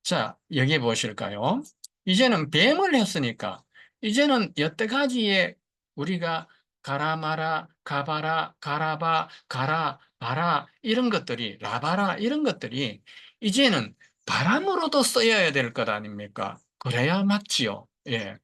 자, 여기 보실까요? 이제는 뱀을 했으니까, 이제는 여태까지의 우리가 가라 마라, 가바라, 가라바, 가라, 바라, 이런 것들이, 라바라, 이런 것들이, 이제는 바람으로도 쓰여야 될 것 아닙니까? 그래야 맞지요. 예.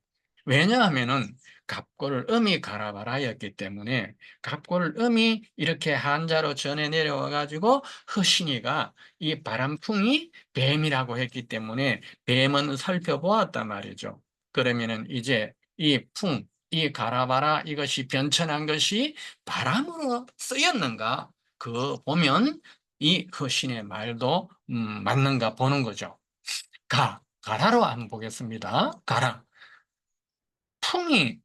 왜냐하면은 갑골 음이 가라바라였기 때문에 갑골 음이 이렇게 한자로 전해 내려와 가지고 허신이가 이 바람풍이 뱀이라고 했기 때문에 뱀은 살펴보았단 말이죠. 그러면은 이제 이 가라바라 이것이 변천한 것이 바람으로 쓰였는가? 그 보면 이 허신의 말도 맞는가 보는 거죠. 가라로 한번 보겠습니다. 가라. 풍이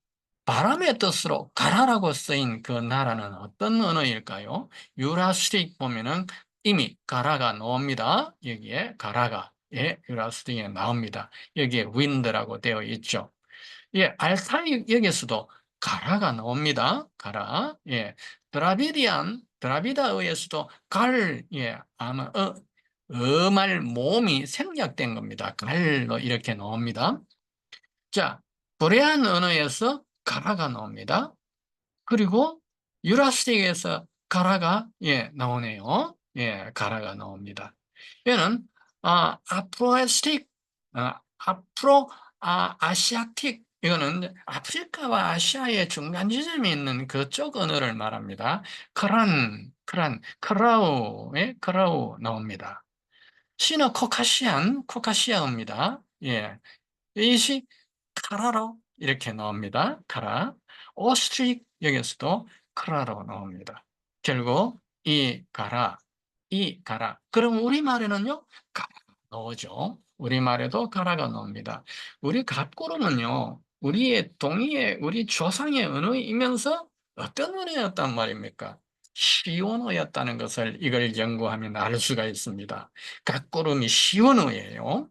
바람의 뜻으로 가라라고 쓰인 그 나라는 어떤 언어일까요? 유라시틱 보면은 이미 가라가 나옵니다. 여기에 가라가 유라시틱에 나옵니다. 여기에 윈드라고 되어 있죠. 예, 알타이 여기서도 가라가 나옵니다. 가라. 예, 드라비다어에서도 아마 말 모음이 생략된 겁니다. 갈로 이렇게 나옵니다. 자, 코레안 언어에서 가라가 나옵니다. 그리고 유라시틱에서 가라가 나오네요. 예, 가라가 나옵니다. 얘는 아프로에스틱, 앞으로 아시아틱 이거는 아프리카와 아시아의 중간 지점에 있는 그쪽 언어를 말합니다. 크라우 나옵니다. 시너 코카시아입니다. 예. 이것이 카라로 이렇게 나옵니다. 카라. 오스트릭 여기서도 카라로 나옵니다. 결국 이 가라. 그럼 우리말에는요, 가라 나오죠. 우리말에도 가라가 나옵니다. 우리 갑구름은요, 우리 조상의 언어이면서 어떤 언어였단 말입니까? 시원어였다는 것을 이걸 연구하면 알 수가 있습니다. 갑구름이 시원어예요.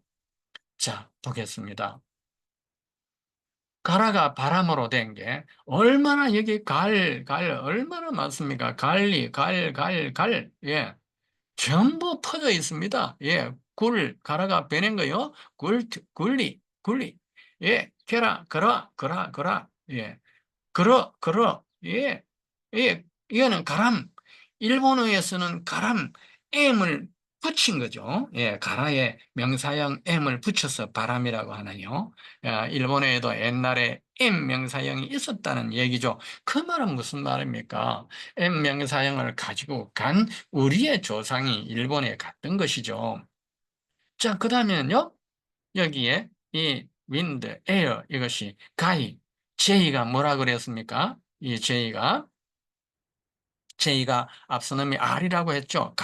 자, 보겠습니다. 가라가 바람으로 된 게 얼마나 여기 얼마나 많습니까? 예. 전부 퍼져 있습니다. 예. 가라가 변한 거요. 굴리. 예. 그라. 예. 예. 예. 이거는 가람. 일본어에서는 가람, M을 붙인 거죠. 예. 가라에 명사형 M을 붙여서 바람이라고 하나요. 일본에도 옛날에 M 명사형이 있었다는 얘기죠. 그 말은 무슨 말입니까? M 명사형을 가지고 간 우리의 조상이 일본에 갔던 것이죠. 자, 그 다음에는요, 여기에 이 wind, air, 이것이 J가 뭐라 그랬습니까? 이 J가 앞서 놈이 R이라고 했죠.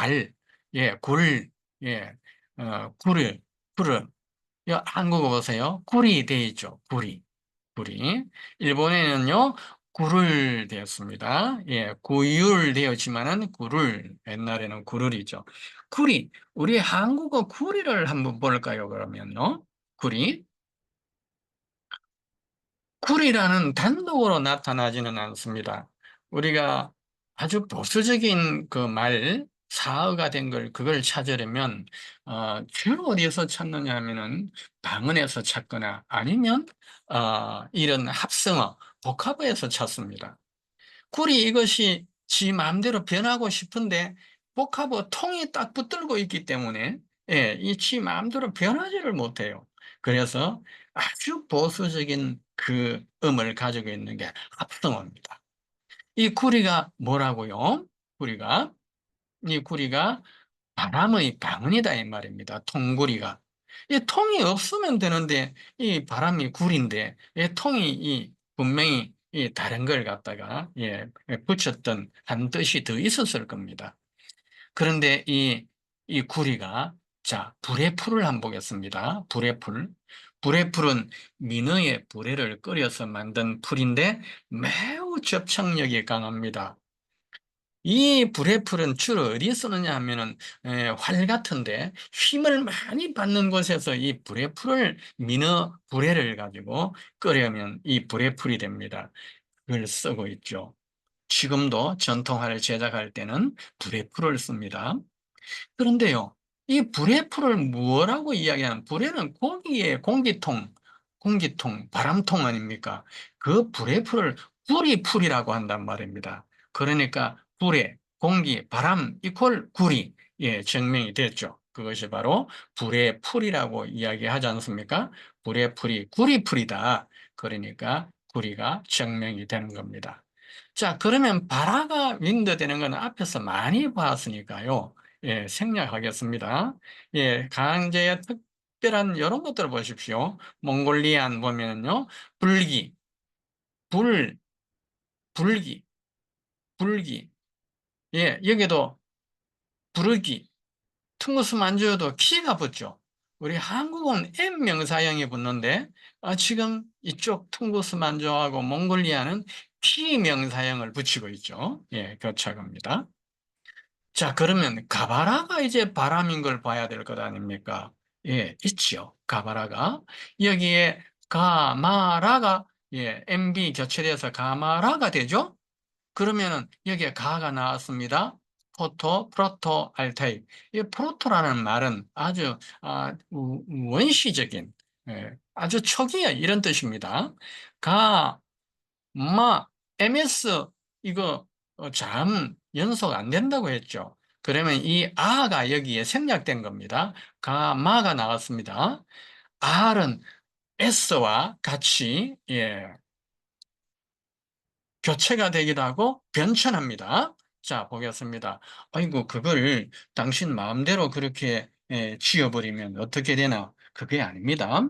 예, 예, 굴을, 한국어 보세요. 굴이 돼 있죠. 굴이. 일본에는요, 굴을 되었습니다. 예, 구율 되었지만은 옛날에는 굴을이죠. 우리 한국어 구리를 한번 볼까요, 그러면요? 구리. 굴이라는 단독으로 나타나지는 않습니다. 우리가 아주 보수적인 그 사어가 된 그걸 찾으려면, 주로 어디에서 찾느냐 하면은 방언에서 찾거나 아니면, 이런 합성어, 복합어에서 찾습니다. 굴이 이것이 지 마음대로 변하고 싶은데 복합어 통이 딱 붙들고 있기 때문에 지 마음대로 변하지를 못해요. 그래서 아주 보수적인 그 음을 가지고 있는 게 합성어입니다. 이 구리가 뭐라고요? 구리가 이 구리가 바람의 방언이다 이 말입니다. 통구리가. 이 통이 없으면 되는데 이 바람이 구리인데 이 통이 분명히 다른 걸 갖다가 붙였던 한 뜻이 더 있었을 겁니다. 그런데 이 이 구리가. 자, 불의 풀을 한번 보겠습니다. 불의 풀. 불의 풀은 민어의 불에를 끓여서 만든 풀인데 매우 접착력이 강합니다. 이 불의 풀은 주로 어디에 쓰느냐 하면은 활 같은데 힘을 많이 받는 곳에서 이 불의 풀을 민어 불에를 가지고 끓이면 이 불의 풀이 됩니다. 그걸 쓰고 있죠. 지금도 전통화를 제작할 때는 불의 풀을 씁니다. 그런데요, 이 불의풀을 뭐라고 이야기하는, 불에는 공기의 공기통, 바람통 아닙니까? 그 불의풀을 구리풀이라고 한단 말입니다. 그러니까 불에, 공기, 바람 이퀄 구리, 예, 증명이 됐죠. 그것이 바로 불의 풀이라고 이야기하지 않습니까? 불의 풀이 구리풀이다. 그러니까 구리가 증명이 되는 겁니다. 자, 그러면 바라가 윈드 되는 건 앞에서 많이 봤으니까요. 예, 생략하겠습니다. 예, 강제의 특별한 이런 것들을 보십시오. 몽골리안 보면요. 불기, 불, 불기, 불기. 예, 여기도 부르기, 퉁구스 만주어도 키가 붙죠. 우리 한국은 M 명사형이 붙는데, 지금 이쪽 퉁구스 만주하고 몽골리아는 키 명사형을 붙이고 있죠. 예, 교차합니다. 자, 그러면 가바라가 이제 바람인 걸 봐야 될 것 아닙니까? 예, 있지요. 가바라가. 여기에 가마라가, 예, MB 교체돼서 가마라가 되죠? 그러면은 여기에 가가 나왔습니다. 포토, 프로토, 알테이. 이 프로토라는 말은 아주 원시적인, 예, 아주 초기의 이런 뜻입니다. 가, MS 이거 참 연속 안 된다고 했죠. 그러면 이 아가 여기에 생략된 겁니다. 마가 나왔습니다. R은 S와 같이 교체가 되기도 하고 변천합니다. 자, 보겠습니다. 아이고, 그걸 당신 마음대로 그렇게 지어버리면 어떻게 되나? 그게 아닙니다.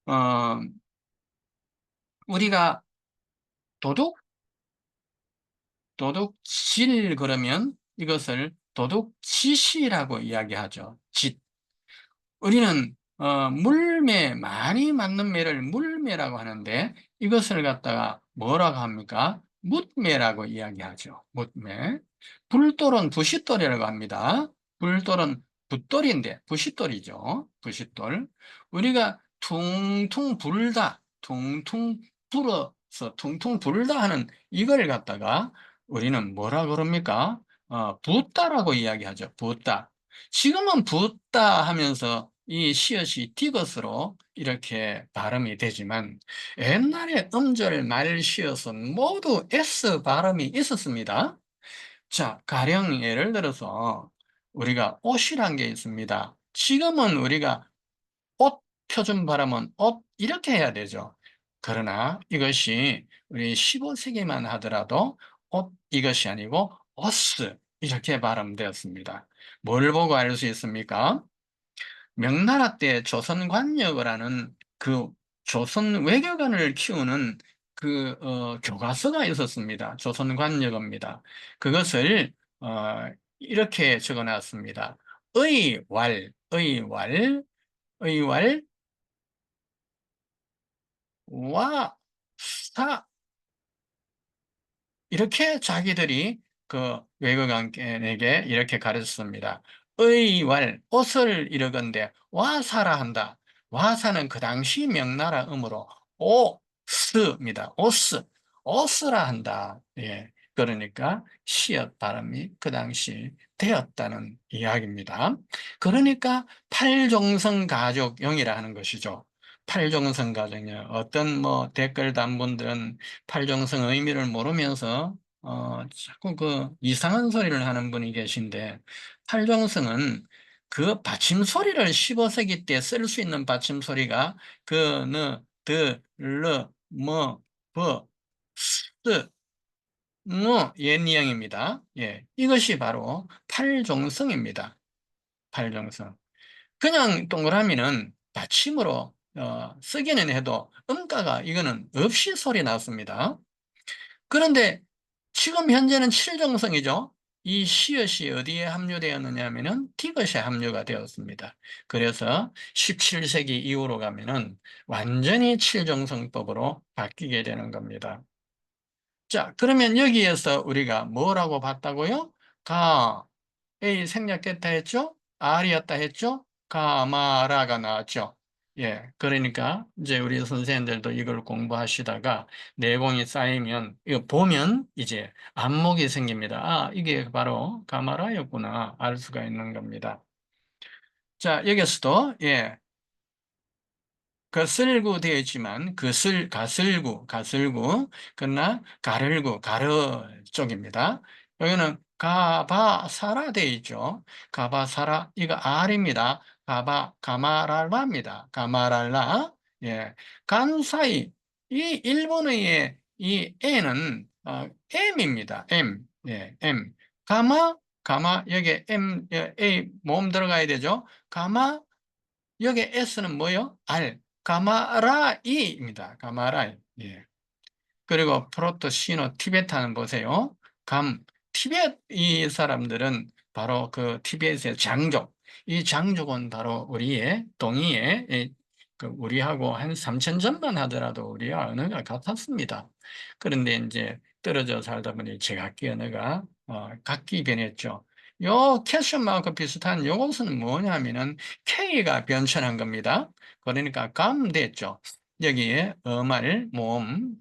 어, 우리가 도둑 도둑질 그러면 이것을 도둑짓이라고 이야기하죠. 짓. 우리는 물매, 많이 맞는 매를 물매라고 하는데 이것을 갖다가 뭐라고 합니까? 묻매라고 이야기하죠. 묻매. 불돌은 부싯돌이라고 합니다. 불돌은 붓돌인데 부싯돌이죠. 부싯돌. 우리가 퉁퉁 불다, 퉁퉁 불어서 퉁퉁 불다 하는 이걸 갖다가 우리는 뭐라 그럽니까? 붓다라고 이야기하죠. 붓다. 지금은 붓다 하면서 이 시옷이 디귿으로 이렇게 발음이 되지만 옛날에 음절 말 시옷은 모두 S 발음이 있었습니다. 자, 가령 예를 들어서 우리가 옷이란 게 있습니다. 지금은 우리가 옷 표준 발음은 옷 이렇게 해야 되죠. 그러나 이것이 우리 15세기만 하더라도 옷 이것이 아니고 옷스 이렇게 발음되었습니다. 뭘 보고 알 수 있습니까? 명나라 때 조선관역을 하는 그 조선 외교관을 키우는 교과서가 있었습니다. 조선관역입니다. 그것을 이렇게 적어놨습니다. 의왈, 와, 사, 이렇게 자기들이 그 외국인에게 이렇게 가르쳤습니다. 의왈, 옷을 이러건대 와사라 한다. 와사는 그 당시 명나라 음으로 오스입니다. 오스, 오스라 한다. 예. 그러니까 시옷 발음이 그 당시 되었다는 이야기입니다. 그러니까 팔종성 가족용이라 하는 것이죠. 팔종성 가족용. 어떤 뭐 댓글 단 분들은 팔종성 의미를 모르면서 자꾸 그 이상한 소리를 하는 분이 계신데 팔종성은 그 받침 소리를 15세기 때 쓸 수 있는 받침 소리가 그, 느, 드, 르, 뭐, 버, 스, 옛 이형입니다. 예, 이것이 바로 팔종성입니다. 팔종성. 그냥 동그라미는 받침으로 쓰기는 해도 음가가 이거는 없이 소리 났습니다. 그런데 지금 현재는 칠정성이죠. 이 시옷이 어디에 합류되었느냐 하면은 디귿에 합류가 되었습니다. 그래서 17세기 이후로 가면은 완전히 칠정성법으로 바뀌게 되는 겁니다. 자, 그러면 여기에서 우리가 뭐라고 봤다고요? 가, A 생략됐다 했죠? R이었다 했죠? 가마라가 나왔죠? 예, 그러니까 이제 우리 선생님들도 이걸 공부하시다가 내공이 쌓이면 이거 보면 이제 안목이 생깁니다. 아, 이게 바로 가마라였구나 알 수가 있는 겁니다. 자, 여기서도 예, 거슬구 되어 있지만 가슬구 그러나 가르구 가르 쪽입니다. 여기는 가바사라 되어 있죠. 가바사라 이거 R입니다. 가마랄라입니다. 가마랄라. 예, 간사이 이 일본어의 이 N은 M입니다. M. 예, M. 가마 여기 M A 모음 들어가야 되죠. 가마 여기 S는 뭐요? 알. 가마라이입니다. 가마라이. 예. 그리고 프로토 시노 티베타는 보세요. 티베트 이 사람들은 바로 그 티베트의 장족. 이 장족은 바로 우리의 동의에 그 우리하고 한 3천 전만 하더라도 우리와 언어가 같았습니다. 그런데 이제 떨어져 살다 보니 제각기 언어가 각기 변했죠. 요 캐션 마크 비슷한 요것은 뭐냐면은 K가 변천한 겁니다. 그러니까 감 됐죠. 여기에 음알 모음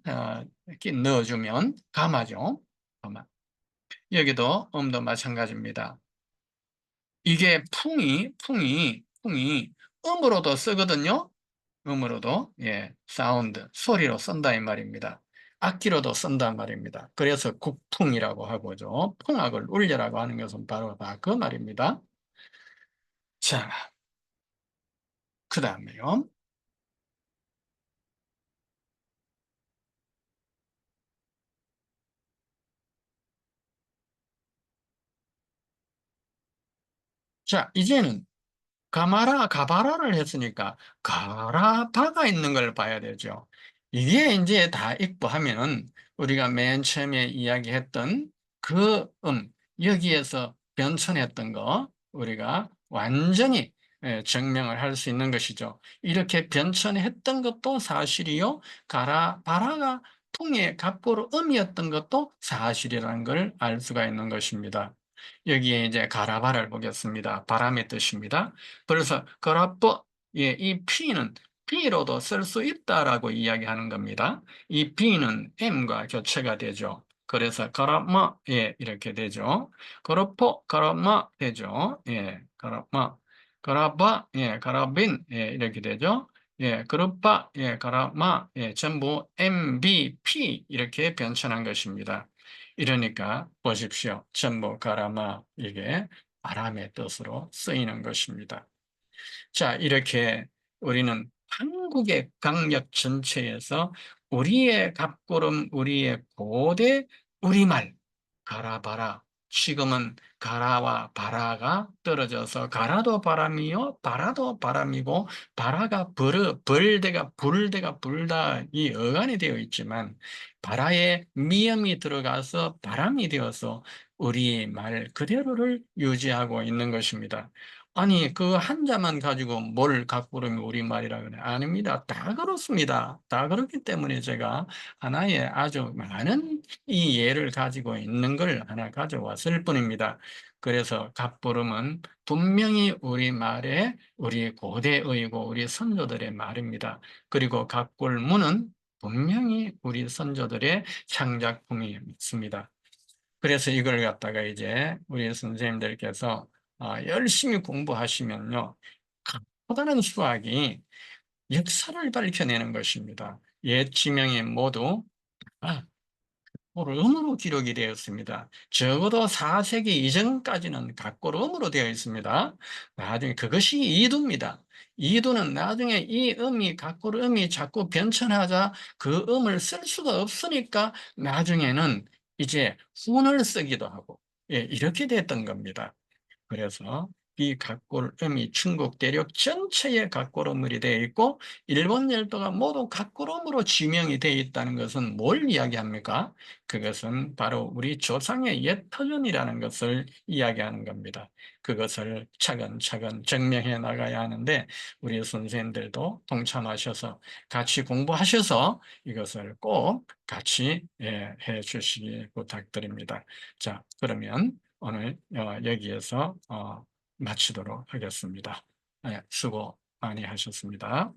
이렇게 넣어주면 가마죠. 가마. 여기도 음도 마찬가지입니다. 이게 풍이 음으로도 쓰거든요. 음으로도 예, 사운드 소리로 쓴다 이 말입니다. 악기로도 쓴단 말입니다. 그래서 국풍이라고 하고죠. 풍악을 울려라고 하는 것은 바로 다 그 말입니다. 자, 그 다음에요. 자, 이제는 가바라를 했으니까 가라바가 있는 걸 봐야 되죠. 이게 이제 다 익부하면 우리가 맨 처음에 이야기했던 그 여기에서 변천했던 거 우리가 완전히 증명을 할 수 있는 것이죠. 이렇게 변천했던 것도 사실이요. 가라바라가 풍의 갑고로 음이었던 것도 사실이라는 걸 알 수가 있는 것입니다. 여기에 이제 가라바를 보겠습니다. 바람의 뜻입니다. 그래서 가라빠, 예, 이 P는 B로도 쓸 수 있다라고 이야기하는 겁니다. 이 B는 M과 교체가 되죠. 그래서 가라마, 예, 이렇게 되죠. 가라포, 가라마 되죠. 예, 가라마. 가라바, 예, 가라빈, 예, 이렇게 되죠. 예, 그룹바, 예, 가라마, 예, 전부 MBP 이렇게 변천한 것입니다. 이러니까 보십시오. 전부 가라마 이게 바람의 뜻으로 쓰이는 것입니다. 자, 이렇게 우리는 한국의 강력 전체에서 우리의 갑구름, 우리의 고대 우리말, 가라바라. 지금은 가라와 바라가 떨어져서 가라도 바람이요, 바라도 바람이고, 바라가 벌대가 불대가 불다 이 어간이 되어 있지만, 바라에 미음이 들어가서 바람이 되어서 우리 말 그대로를 유지하고 있는 것입니다. 아니, 그 한자만 가지고 뭘 갖고 그러면 우리말이라 그래. 아닙니다. 다 그렇습니다. 다 그렇기 때문에 제가 하나의 아주 많은 이 예를 가지고 있는 걸 하나 가져왔을 뿐입니다. 그래서 갑부름은 분명히 우리말의 우리 고대의고 우리 선조들의 말입니다. 그리고 갑골문은 분명히 우리 선조들의 창작품이 있습니다. 그래서 이걸 갖다가 이제 우리 선생님들께서 열심히 공부하시면요. 보다는 수학이 역사를 밝혀내는 것입니다. 옛 지명이 모두 아, 음으로 기록이 되었습니다. 적어도 4세기 이전까지는 각고음으로 되어 있습니다. 나중에 그것이 이두입니다. 이두는 나중에 이 음이 각고음이 자꾸 변천하자 그 음을 쓸 수가 없으니까 나중에는 이제 훈을 쓰기도 하고 예, 이렇게 됐던 겁니다. 그래서 비각고름이 중국 대륙 전체에 각고름물이 되어 있고 일본 열도가 모두 각고름으로 지명이 되어 있다는 것은 뭘 이야기합니까? 그것은 바로 우리 조상의 옛 터전이라는 것을 이야기하는 겁니다. 그것을 차근차근 증명해 나가야 하는데 우리 선생님들도 동참하셔서 같이 공부하셔서 이것을 꼭 같이 해 주시기 부탁드립니다. 자, 그러면 오늘 여기에서 마치도록 하겠습니다. 수고 많이 하셨습니다.